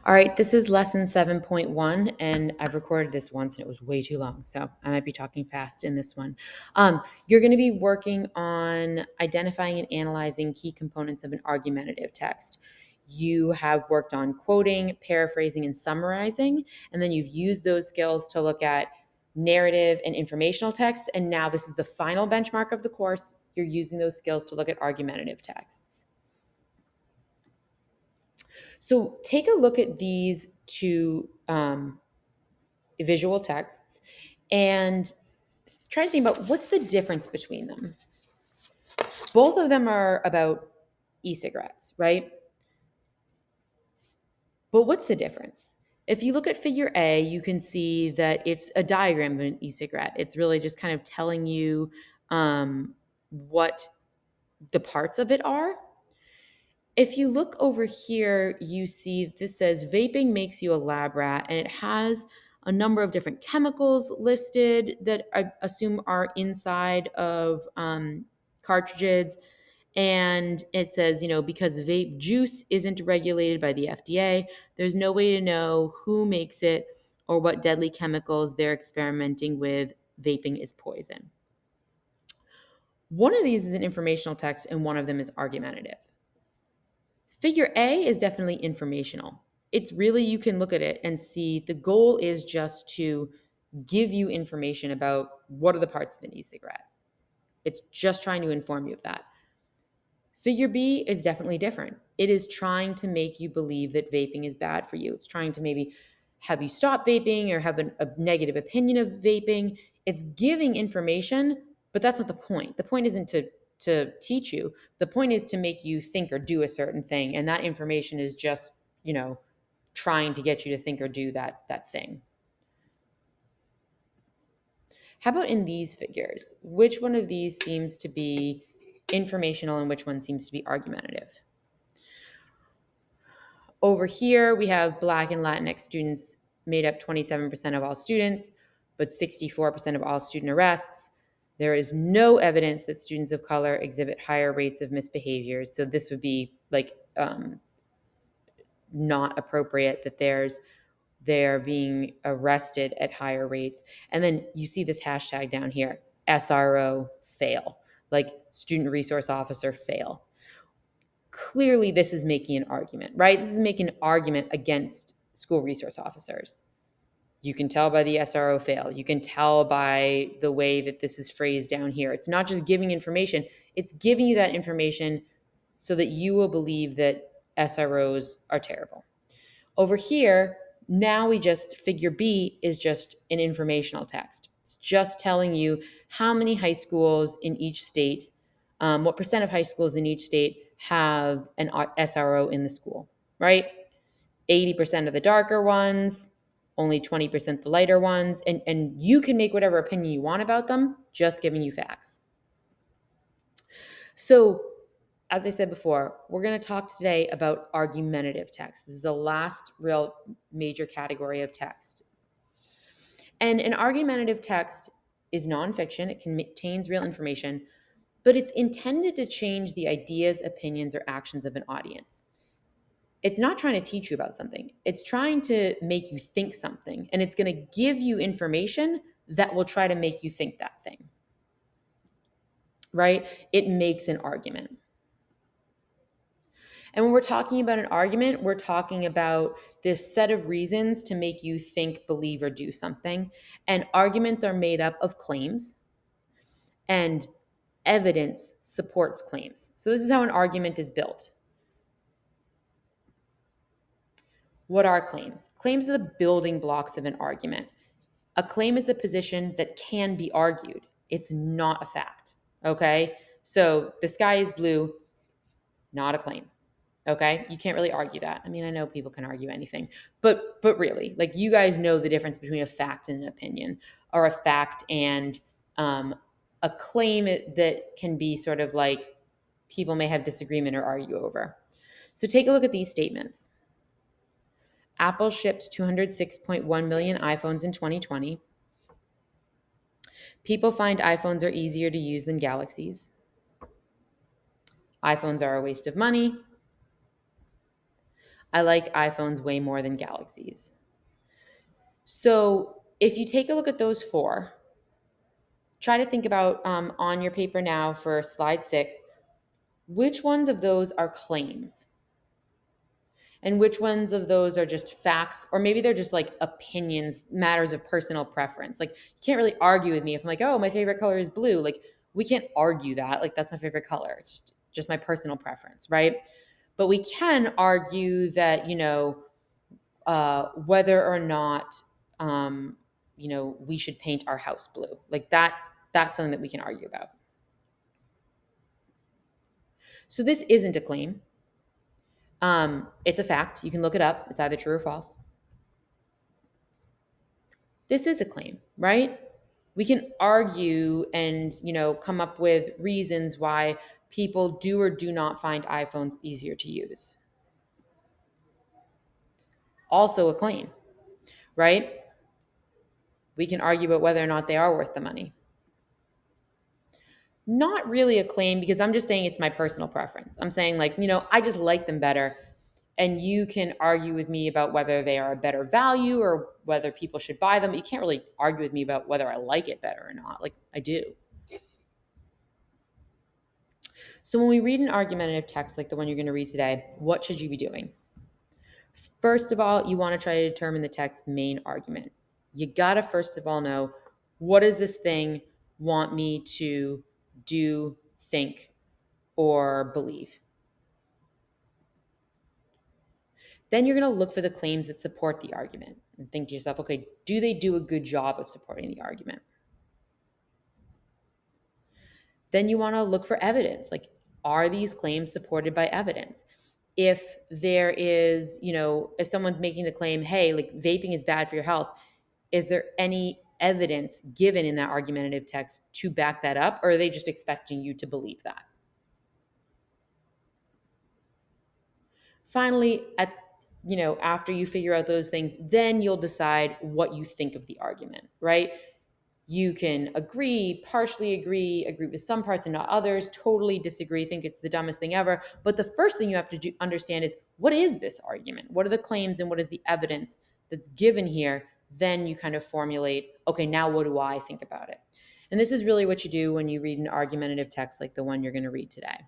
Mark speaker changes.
Speaker 1: All right, this is lesson 7.1, and I've recorded this once and it was way too long, so I might be talking fast in this one. You're going to be working on identifying and analyzing key components of an argumentative text. You have worked on quoting, paraphrasing, and summarizing, and then you've used those skills to look at narrative and informational text, and now this is the final benchmark of the course. You're using those skills to look at argumentative texts. So take a look at these two visual texts and try to think about what's the difference between them. Both of them are about e-cigarettes, right? But what's the difference? If you look at figure A, you can see that it's a diagram of an e-cigarette. It's really just kind of telling you what the parts of it are. If you look over here, you see this says vaping makes you a lab rat, and it has a number of different chemicals listed that I assume are inside of cartridges. And it says, because vape juice isn't regulated by the FDA, there's no way to know who makes it or what deadly chemicals they're experimenting with. Vaping is poison. One of these is an informational text, and one of them is argumentative. Figure A is definitely informational. It's really, you can look at it and see the goal is just to give you information about what are the parts of an e-cigarette. It's just trying to inform you of that. Figure B is definitely different. It is trying to make you believe that vaping is bad for you. It's trying to maybe have you stop vaping or have a negative opinion of vaping. It's giving information, but that's not the point. The point isn't to teach you. The point is to make you think or do a certain thing. And that information is just, trying to get you to think or do that thing. How about in these figures? Which one of these seems to be informational and which one seems to be argumentative? Over here, we have Black and Latinx students made up 27% of all students, but 64% of all student arrests. There is no evidence that students of color exhibit higher rates of misbehaviors. So this would be like not appropriate that they're being arrested at higher rates. And then you see this hashtag down here, SRO fail, like student resource officer fail. Clearly this is making an argument, right? This is making an argument against school resource officers. You can tell by the SRO fail. You can tell by the way that this is phrased down here. It's not just giving information, it's giving you that information so that you will believe that SROs are terrible. Over here, now figure B is just an informational text. It's just telling you how many high schools in each state, what percent of high schools in each state have an SRO in the school, right? 80% of the darker ones, only 20% the lighter ones, and you can make whatever opinion you want about them, just giving you facts. So, as I said before, we're going to talk today about argumentative text. This is the last real major category of text. And an argumentative text is nonfiction. It contains real information, but it's intended to change the ideas, opinions, or actions of an audience. It's not trying to teach you about something. It's trying to make you think something, and it's going to give you information that will try to make you think that thing, right? It makes an argument. And when we're talking about an argument, we're talking about this set of reasons to make you think, believe, or do something. And arguments are made up of claims, and evidence supports claims. So this is how an argument is built. What are claims? Claims are the building blocks of an argument. A claim is a position that can be argued. It's not a fact, okay? So the sky is blue, not a claim. Okay, you can't really argue that. I mean, I know people can argue anything, but really, like, you guys know the difference between a fact and an opinion, or a fact and a claim that can be sort of like people may have disagreement or argue over. So take a look at these statements. Apple shipped 206.1 million iPhones in 2020. People find iPhones are easier to use than Galaxies. iPhones are a waste of money. I like iPhones way more than Galaxies. So if you take a look at those four, try to think about on your paper now for slide 6, which ones of those are claims? And which ones of those are just facts, or maybe they're just like opinions, matters of personal preference. Like, you can't really argue with me if I'm like, oh, my favorite color is blue. Like, we can't argue that. Like, that's my favorite color. It's just my personal preference, right? But we can argue that, whether or not, we should paint our house blue. Like that, that's something that we can argue about. So this isn't a claim. It's a fact. You can look it up. It's either true or false. This is a claim, right? We can argue and, come up with reasons why people do or do not find iPhones easier to use. Also a claim, right? We can argue about whether or not they are worth the money. Not really a claim, because I'm just saying it's my personal preference. I'm saying, like, I just like them better. And you can argue with me about whether they are a better value or whether people should buy them. You can't really argue with me about whether I like it better or not. Like, I do. So when we read an argumentative text like the one you're going to read today, what should you be doing? First of all, you want to try to determine the text's main argument. You got to first of all know, what does this thing want me to do, think, or believe? Then you're going to look for the claims that support the argument and think to yourself, okay, do they do a good job of supporting the argument? Then you want to look for evidence. Like, are these claims supported by evidence? If there is, if someone's making the claim, hey, like, vaping is bad for your health, is there any evidence given in that argumentative text to back that up? Or are they just expecting you to believe that? Finally, after you figure out those things, then you'll decide what you think of the argument, right? You can agree, partially agree with some parts and not others, totally disagree, think it's the dumbest thing ever. But the first thing you have to understand is, what is this argument? What are the claims and what is the evidence that's given here? Then you kind of formulate, okay, now what do I think about it? And this is really what you do when you read an argumentative text like the one you're going to read today.